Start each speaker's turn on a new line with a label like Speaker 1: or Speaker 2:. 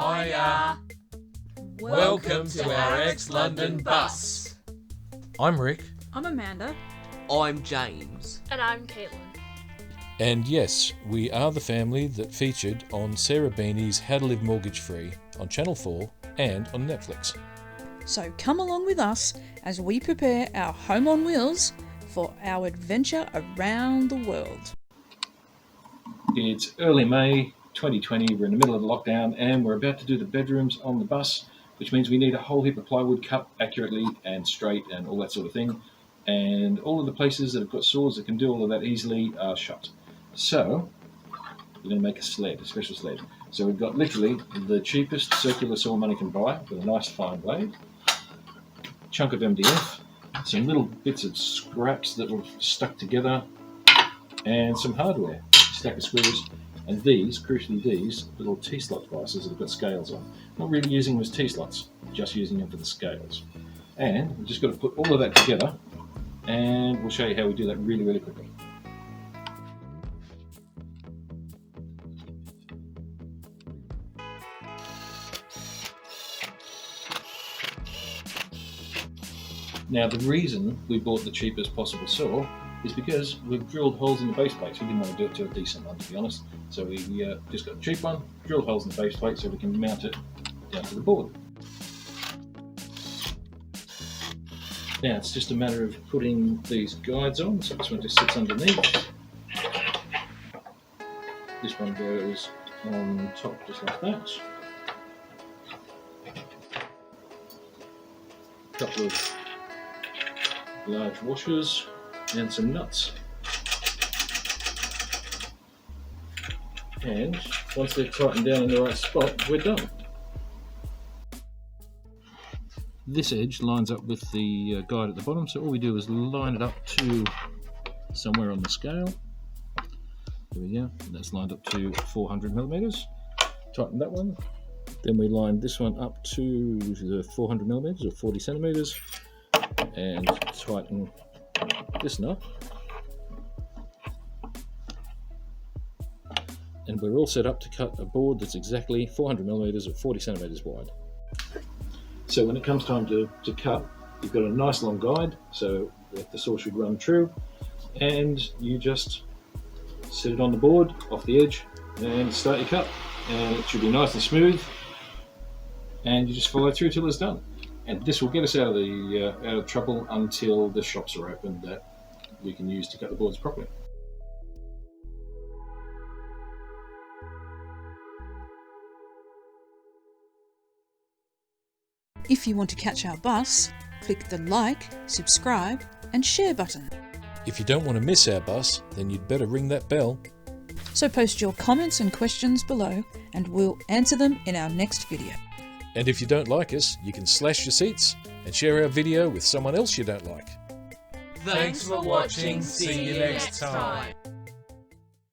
Speaker 1: Hiya! Welcome to our ex-London bus.
Speaker 2: I'm Rick.
Speaker 3: I'm Amanda.
Speaker 4: I'm James.
Speaker 5: And I'm Caitlin.
Speaker 2: And yes, we are the family that featured on Sarah Beanie's How to Live Mortgage Free on Channel 4 and on Netflix.
Speaker 3: So come along with us as we prepare our home on wheels for our adventure around the world.
Speaker 6: It's early May 2020, we're in the middle of the lockdown and we're about to do the bedrooms on the bus, which means we need a whole heap of plywood cut accurately and straight and all that sort of thing. And all of the places that have got saws that can do all of that easily are shut. So we're going to make a sled, a special sled. So we've got literally the cheapest circular saw money can buy with a nice fine blade, chunk of MDF, some little bits of scraps that were stuck together, and some hardware, a stack of screws, and these, crucially these, little T-slot devices that have got scales on. Not really using them as T-slots, just using them for the scales. And we've just got to put all of that together, and we'll show you how we do that really, really quickly. Now the reason we bought the cheapest possible saw is because we've drilled holes in the base plates. We didn't want to do it to a decent one, to be honest. So we just got a cheap one, drilled holes in the base plate so we can mount it down to the board. Now it's just a matter of putting these guides on. So this one just sits underneath. This one goes on top just like that. A couple of large washers and some nuts. And once they're tightened down in the right spot, we're done. This edge lines up with the guide at the bottom, so all we do is line it up to somewhere on the scale. There we go, and that's lined up to 400 millimeters. Tighten that one. Then we line this one up to the 400 millimeters or 40 centimeters and tighten this nut. And we're all set up to cut a board that's exactly 400 millimeters or 40 centimeters wide. So when it comes time to cut, you've got a nice long guide, so the saw should run true, and you just set it on the board, off the edge, and start your cut. And it should be nice and smooth, and you just follow through till it's done. And this will get us out of trouble until the shops are open that we can use to cut the boards properly.
Speaker 3: If you want to catch our bus, click the like, subscribe and share button.
Speaker 2: If you don't want to miss our bus, then you'd better ring that bell.
Speaker 3: So post your comments and questions below and we'll answer them in our next video.
Speaker 2: And if you don't like us, you can slash your seats and share our video with someone else you don't like.
Speaker 1: Thanks for watching. See you next time.